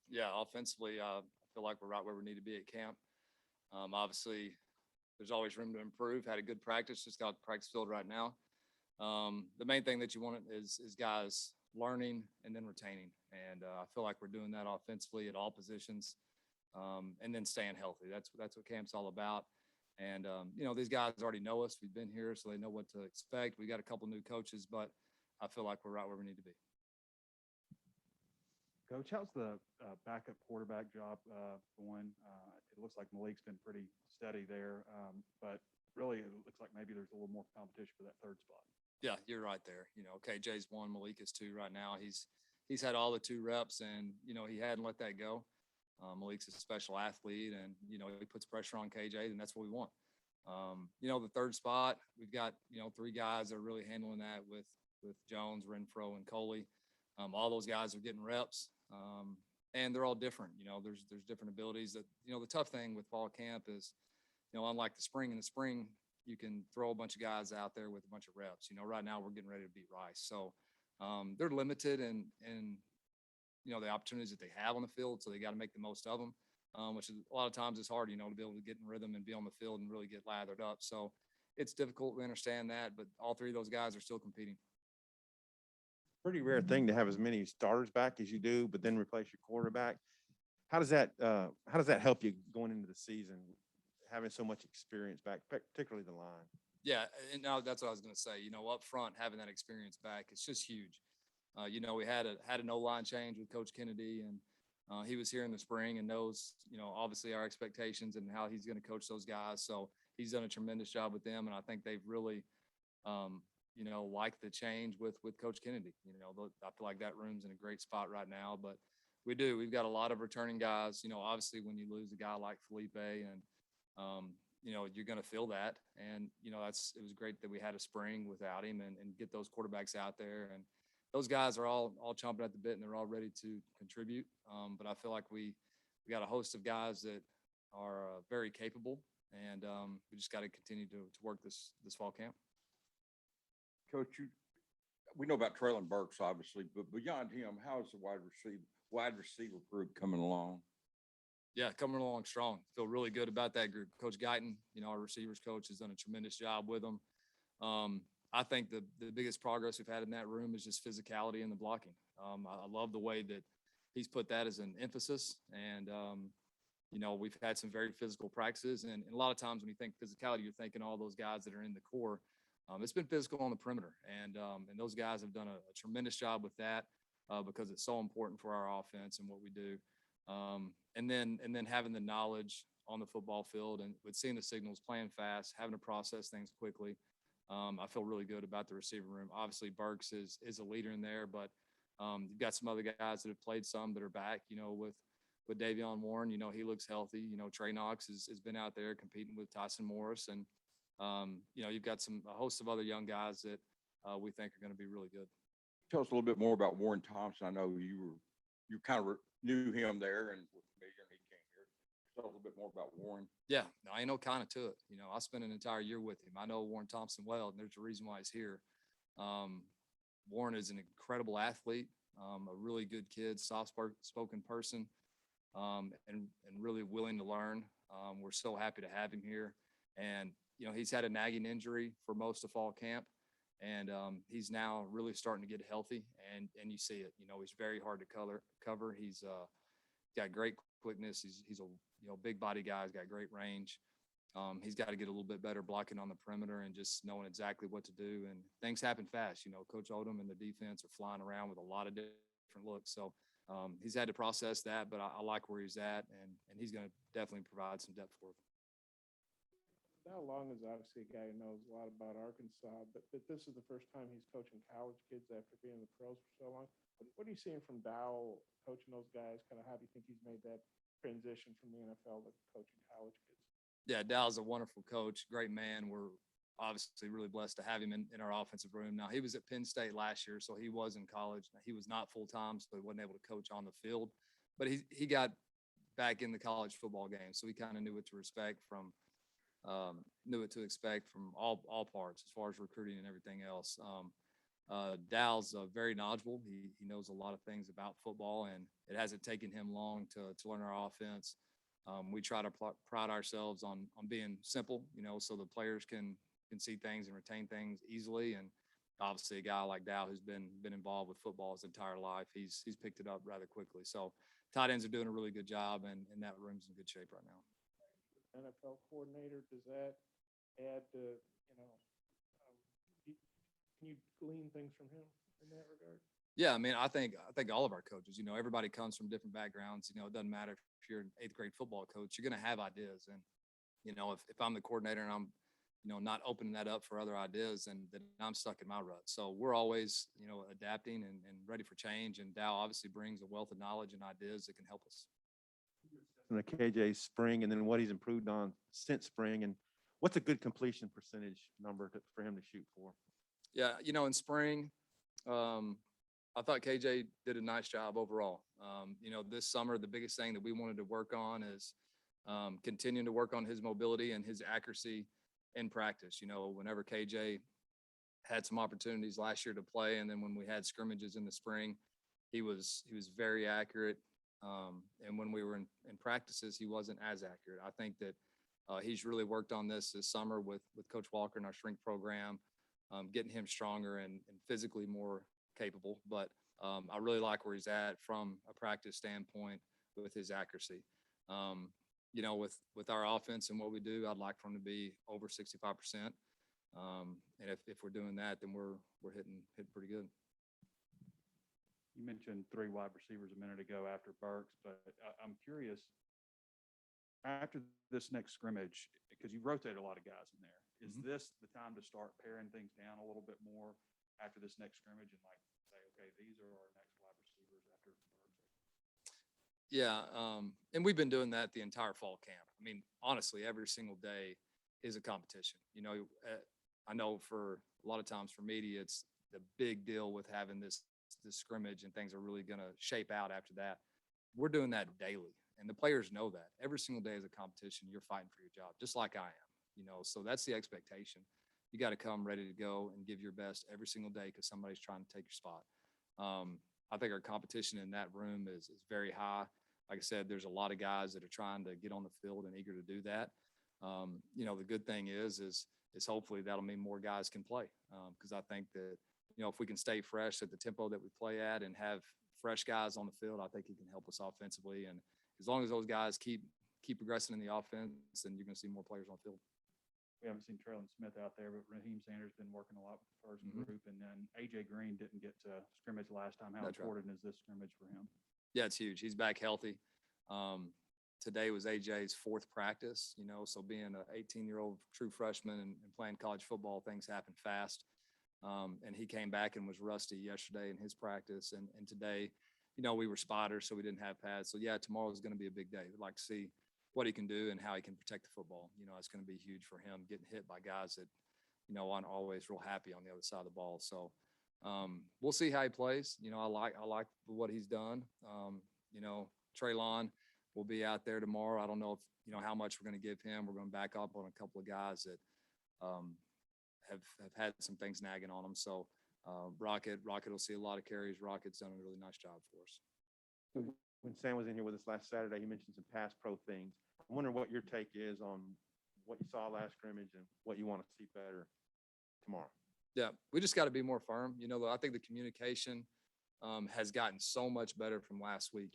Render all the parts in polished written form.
Yeah, offensively, I feel like we're right where we need to be at camp. Obviously, there's always room to improve. Had a good practice, just got the practice field right now. The main thing that you want is guys learning and then retaining, and I feel like we're doing that offensively at all positions, and then staying healthy. That's what camp's all about. And these guys already know us. We've been here, so they know what to expect. We got a couple new coaches, but I feel like we're right where we need to be. Coach, how's the backup quarterback job going? It looks like Malik's been pretty steady there, but really it looks like maybe there's a little more competition for that third spot. Yeah, you're right there. KJ's one, Malik is two right now. He's had all the two reps, and he hadn't let that go. Malik's a special athlete, and he puts pressure on KJ, and that's what we want. The third spot, we've got three guys that are really handling that with Jones, Renfro, and Coley. All those guys are getting reps, and they're all different. There's different abilities. That the tough thing with fall camp is, unlike the spring. In the spring, you can throw a bunch of guys out there with a bunch of reps. Right now we're getting ready to beat Rice, so they're limited in the opportunities that they have on the field, so they got to make the most of them. Which is a lot of times it's hard, to be able to get in rhythm and be on the field and really get lathered up. So it's difficult. We understand that, but all three of those guys are still competing. Pretty rare thing to have as many starters back as you do, but then replace your quarterback. How does that help you going into the season, having so much experience back, particularly the line? Yeah, and now that's what I was going to say. Up front, having that experience back, it's just huge. We had an O-line change with Coach Kennedy, and he was here in the spring and knows, obviously our expectations and how he's going to coach those guys. So he's done a tremendous job with them, and I think they've really like the change with Coach Kennedy. I feel like that room's in a great spot right now, but we've got a lot of returning guys. Obviously when you lose a guy like Felipe, and you're going to feel that. And it was great that we had a spring without him and get those quarterbacks out there. And those guys are all chomping at the bit, and they're all ready to contribute. But I feel like we got a host of guys that are very capable, and we just got to continue to work this fall camp. Coach, we know about Traylon Burks, obviously, but beyond him, how is the wide receiver group coming along? Yeah, coming along strong. Feel really good about that group. Coach Guyton, our receivers coach, has done a tremendous job with them. I think the biggest progress we've had in that room is just physicality and the blocking. I love the way that he's put that as an emphasis. And, we've had some very physical practices. And a lot of times when you think physicality, you're thinking all those guys that are in the core. It's been physical on the perimeter, and those guys have done a tremendous job with that because it's so important for our offense and what we do. And then having the knowledge on the football field and with seeing the signals, playing fast, having to process things quickly. I feel really good about the receiver room. Obviously, Burks is a leader in there, but you've got some other guys that have played some that are back. With Davion Warren, he looks healthy. Trey Knox has been out there competing with Tyson Morris, and you've got a host of other young guys that we think are going to be really good. Tell us a little bit more about Warren Thompson. I know you kind of knew him there and was familiar, and he came here. Tell us a little bit more about Warren. Yeah, no, I know kind of to it. I spent an entire year with him. I know Warren Thompson well, and there's a reason why he's here. Warren is an incredible athlete, a really good kid, soft-spoken person, and really willing to learn. We're so happy to have him here. And he's had a nagging injury for most of fall camp, and he's now really starting to get healthy, and you see it. He's very hard to cover. He's got great quickness. He's a big body guy. He's got great range. He's got to get a little bit better blocking on the perimeter and just knowing exactly what to do. And things happen fast. Coach Odom and the defense are flying around with a lot of different looks. So he's had to process that, but I like where he's at, and he's going to definitely provide some depth for him. Now Long is obviously a guy who knows a lot about Arkansas, but this is the first time he's coaching college kids after being in the pros for so long. What are you seeing from Dowell coaching those guys? Kind of how do you think he's made that transition from the NFL to coaching college kids? Yeah, Dowell's a wonderful coach, great man. We're obviously really blessed to have him in our offensive room. Now, he was at Penn State last year, so he was in college. Now, he was not full-time, so he wasn't able to coach on the field. But he got back in the college football game, so he kind of knew what to expect from all parts as far as recruiting and everything else. Dow's very knowledgeable. He knows a lot of things about football, and it hasn't taken him long to learn our offense. We try to pride ourselves on being simple, so the players can see things and retain things easily. And obviously, a guy like Dow who's been involved with football his entire life, he's picked it up rather quickly. So tight ends are doing a really good job, and that room's in good shape right now. NFL coordinator, does that add to, can you glean things from him in that regard? Yeah, I mean, I think all of our coaches, everybody comes from different backgrounds. It doesn't matter if you're an 8th grade football coach, you're going to have ideas. And, if I'm the coordinator and I'm, not opening that up for other ideas, then I'm stuck in my rut. So we're always, adapting and ready for change. And Dow obviously brings a wealth of knowledge and ideas that can help us. And the KJ spring, and then what he's improved on since spring, and what's a good completion percentage number for him to shoot for? Yeah, in spring, I thought KJ did a nice job overall. This summer, the biggest thing that we wanted to work on is continuing to work on his mobility and his accuracy in practice. Whenever KJ had some opportunities last year to play, and then when we had scrimmages in the spring, he was very accurate. And when we were in practices, he wasn't as accurate. I think that he's really worked on this summer with Coach Walker and our strength program, getting him stronger and physically more capable. But I really like where he's at from a practice standpoint with his accuracy. With our offense and what we do, I'd like for him to be over 65%. And if we're doing that, then we're hitting pretty good. You mentioned 3 wide receivers a minute ago after Burks, but I'm curious, after this next scrimmage, because you've rotated a lot of guys in there, is this the time to start paring things down a little bit more after this next scrimmage and say, okay, these are our next wide receivers after Burks? Yeah, and we've been doing that the entire fall camp. I mean, honestly, every single day is a competition. I know for a lot of times for media, it's the big deal with having this scrimmage, and things are really going to shape out after that. We're doing that daily, and the players know that. Every single day is a competition. You're fighting for your job, just like I am. So that's the expectation. You got to come ready to go and give your best every single day because somebody's trying to take your spot. I think our competition in that room is very high. Like I said, there's a lot of guys that are trying to get on the field and eager to do that. The good thing is hopefully that'll mean more guys can play. Because I think that, if we can stay fresh at the tempo that we play at and have fresh guys on the field, I think he can help us offensively. And as long as those guys keep progressing in the offense, then you're going to see more players on the field. We haven't seen Traylon Smith out there, but Raheem Sanders been working a lot with the first group. And then A.J. Green didn't get to scrimmage last time. How important is this scrimmage for him? Yeah, it's huge. He's back healthy. Today was AJ's 4th practice, so being an 18-year-old true freshman and playing college football, things happen fast. And he came back and was rusty yesterday in his practice. And today, we were spotters, so we didn't have pads. So, yeah, tomorrow is going to be a big day. We'd like to see what he can do and how he can protect the football. It's going to be huge for him getting hit by guys that, aren't always real happy on the other side of the ball. So we'll see how he plays. I like what he's done. Traylon will be out there tomorrow. I don't know if, how much we're going to give him. We're going to back up on a couple of guys that have had some things nagging on them. So Rocket will see a lot of carries. Rocket's done a really nice job for us. When Sam was in here with us last Saturday, he mentioned some pass pro things. I'm wondering what your take is on what you saw last scrimmage and what you want to see better tomorrow. Yeah, we just got to be more firm. I think the communication has gotten so much better from last week.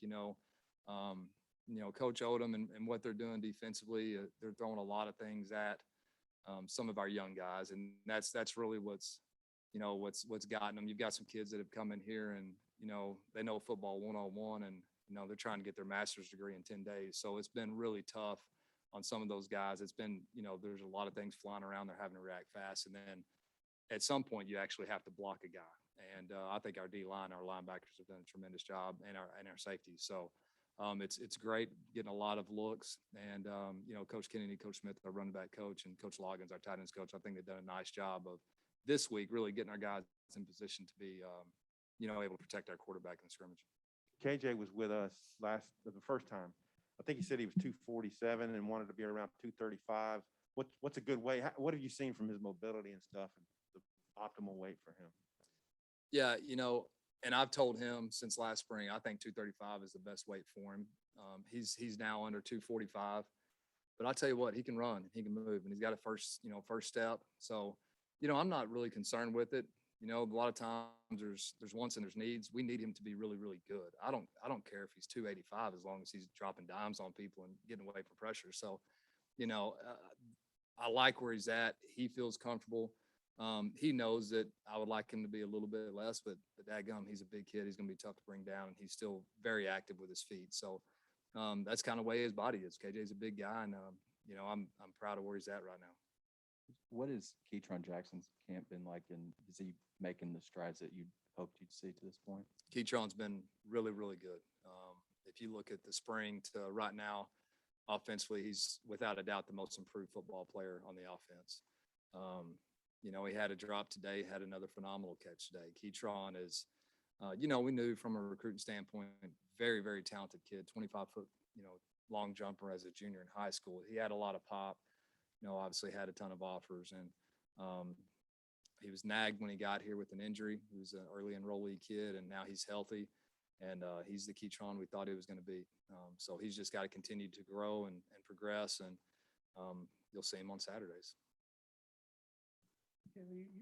Coach Odom and what they're doing defensively, they're throwing a lot of things at some of our young guys, and that's really what's gotten them. You've got some kids that have come in here and they know football 101, and they're trying to get their master's degree in 10 days. So it's been really tough on some of those guys. It's been there's a lot of things flying around. They're having to react fast, and then at some point you actually have to block a guy. And I think our D-line, our linebackers have done a tremendous job, and our safeties. So it's great getting a lot of looks. And Coach Kennedy, Coach Smith, our running back coach, and Coach Loggins, our tight ends coach, I think they've done a nice job of this week really getting our guys in position to be able to protect our quarterback in the scrimmage. KJ was with us the first time. I think he said he was 247 and wanted to be around 235. What's a good way? What have you seen from his mobility and stuff, and the optimal weight for him? Yeah, and I've told him since last spring, I think 235 is the best weight for him. He's now under 245, but I tell you what, he can run, he can move, and he's got a first step. So, I'm not really concerned with it. A lot of times there's wants and there's needs. We need him to be really, really good. I don't care if he's 285 as long as he's dropping dimes on people and getting away from pressure. So, I like where he's at. He feels comfortable. He knows that I would like him to be a little bit less, but dadgum, he's a big kid. He's going to be tough to bring down, and he's still very active with his feet. So that's kind of the way his body is. KJ's a big guy, and I'm proud of where he's at right now. What has Keytron Jackson's camp been like, and is he making the strides that you hoped you'd see to this point? Keytron's been really, really good. If you look at the spring to right now, offensively, he's without a doubt the most improved football player on the offense. He had a drop today, had another phenomenal catch today. Keytron is, we knew from a recruiting standpoint, very, very talented kid, 25-foot, long jumper as a junior in high school. He had a lot of pop, obviously had a ton of offers, and he was nagged when he got here with an injury. He was an early enrollee kid, and now he's healthy, and he's the Keytron we thought he was going to be. So he's just got to continue to grow and progress, and you'll see him on Saturdays.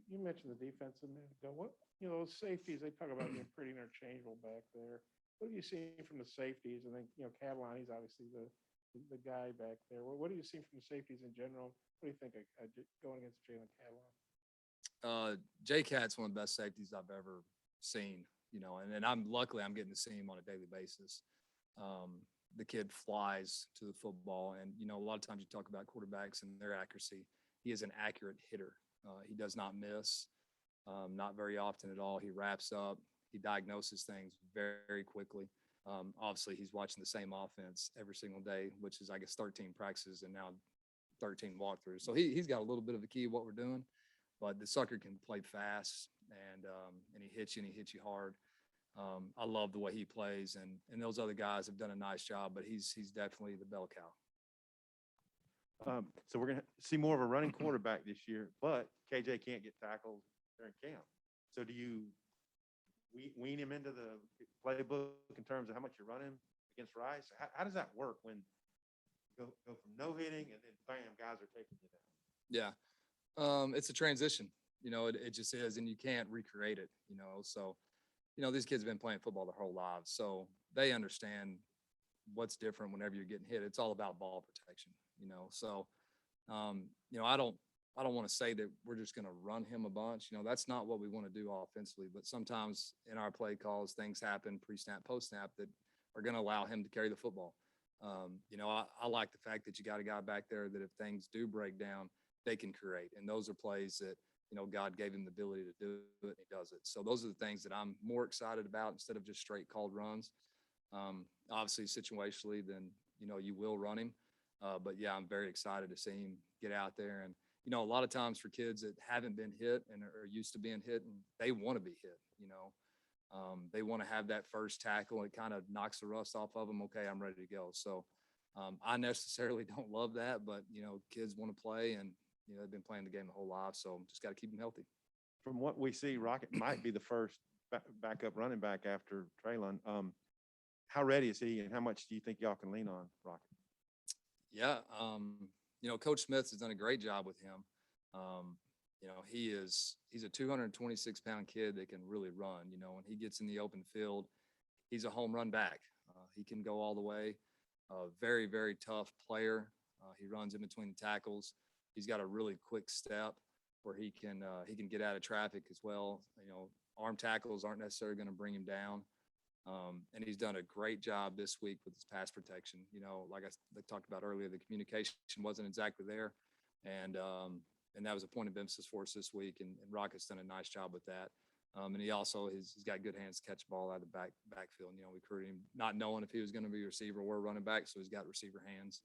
You mentioned the defense a minute ago. What, those safeties, they talk about being pretty interchangeable back there. What are you seeing from the safeties? And then, Catalan, he's obviously the guy back there. What are you seeing from the safeties in general? What do you think going against Jalen Catalan? J-Cat's one of the best safeties I've ever seen, and I'm getting to see him on a daily basis. The kid flies to the football, and, a lot of times you talk about quarterbacks and their accuracy. He is an accurate hitter. He does not miss, not very often at all. He wraps up. He diagnoses things very, very quickly. Obviously, he's watching the same offense every single day, which is, I guess, 13 practices and now 13 walkthroughs. So he's got a little bit of a key of what we're doing, but the sucker can play fast, and he hits you, and he hits you hard. I love the way he plays, and those other guys have done a nice job, but he's definitely the bell cow. So we're going to see more of a running quarterback this year, but KJ can't get tackled during camp. So do you wean him into the playbook in terms of how much you run him against Rice? How does that work when you go from no hitting and then bam, guys are taking you down? Yeah. It's a transition, it just is, and you can't recreate it, so, these kids have been playing football their whole lives, so they understand what's different whenever you're getting hit. It's all about ball protection, so, I don't want to say that we're just going to run him a bunch. That's not what we want to do offensively, but sometimes in our play calls, things happen pre-snap, post-snap that are going to allow him to carry the football. I like the fact that you got a guy back there that if things do break down, they can create. And those are plays that, God gave him the ability to do it, and he does it. So those are the things that I'm more excited about instead of just straight called runs. Obviously, situationally, then, you will run him. But yeah, I'm very excited to see him get out there. And, a lot of times for kids that haven't been hit and are used to being hit, and they want to be hit, they want to have that first tackle. It kind of knocks the rust off of them. Okay, I'm ready to go. So I necessarily don't love that, but, kids want to play, and, they've been playing the game the whole life. So just got to keep them healthy. From what we see, Rocket might be the first backup running back after Traylon. How ready is he, and how much do you think y'all can lean on Rocket? Yeah. Coach Smith has done a great job with him. He's a 226-pound kid that can really run. When he gets in the open field, he's a home run back. He can go all the way. Very, very tough player. He runs in between the tackles. He's got a really quick step where he can get out of traffic as well. Arm tackles aren't necessarily going to bring him down. And he's done a great job this week with his pass protection. Like I talked about earlier, the communication wasn't exactly there. And that was a point of emphasis for us this week. And Rocket's done a nice job with that. And he's got good hands to catch the ball out of the backfield. We recruited him not knowing if he was going to be a receiver or running back. So he's got receiver hands.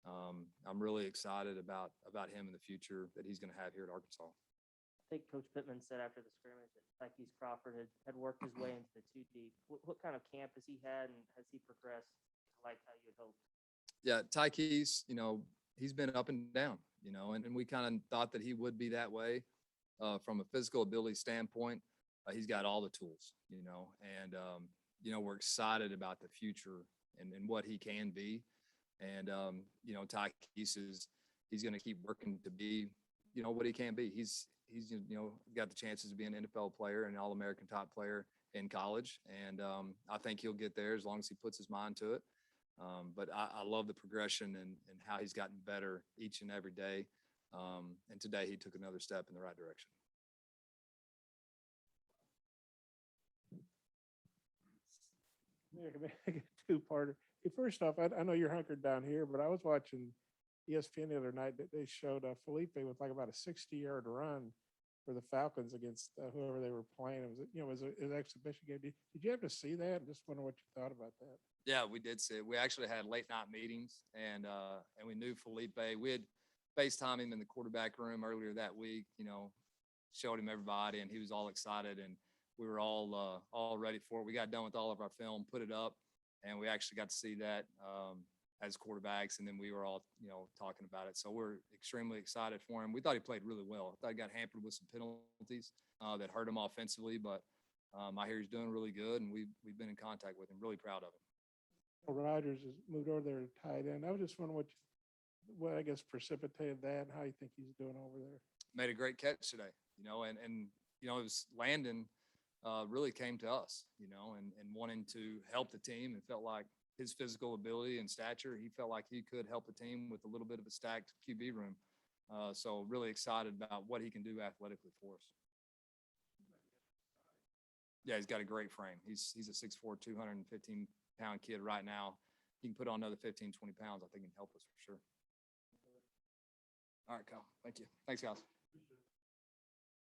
I'm really excited about him in the future that he's going to have here at Arkansas. I think Coach Pittman said after the scrimmage that Tykees Crawford had worked his way into the 2 deep. What kind of camp has he had, and has he progressed like how you had hoped? Yeah, Tykees, he's been up and down, and we kind of thought that he would be that way from a physical ability standpoint. he's got all the tools, and, we're excited about the future and what he can be. And, Tykees he's going to keep working to be, what he can be. He's got the chances to be an NFL player and All-American top player in college. And I think he'll get there as long as he puts his mind to it. But I love the progression and how he's gotten better each and every day. And today he took another step in the right direction. Yeah, can make a two-parter. Hey, first off, I know you're hunkered down here, but I was watching ESPN the other night that they showed Felipe with like about a 60-yard run for the Falcons against whoever they were playing. It was an exhibition game. Did you have to see that? Just wonder what you thought about that. Yeah, we did see it. We actually had late night meetings, and we knew Felipe. We had FaceTime him in the quarterback room earlier that week. Showed him everybody, and he was all excited, and we were all ready for it. We got done with all of our film, put it up, and we actually got to see that as quarterbacks, and then we were all talking about it. So we're extremely excited for him. We thought he played really well. I thought he got hampered with some penalties that hurt him offensively, but I hear he's doing really good, and we've been in contact with him. Really proud of him. Rodgers has moved over there to tight end. I was just wondering what I guess precipitated that and how you think he's doing over there. Made a great catch today, and it was Landon really came to us, and wanting to help the team, and felt like his physical ability and stature, he felt like he could help the team with a little bit of a stacked QB room. So really excited about what he can do athletically for us. Yeah, he's got a great frame. He's a 6'4", 215-pound kid right now. He can put on another 15, 20 pounds. I think he can help us for sure. All right, Kyle. Thank you. Thanks, guys.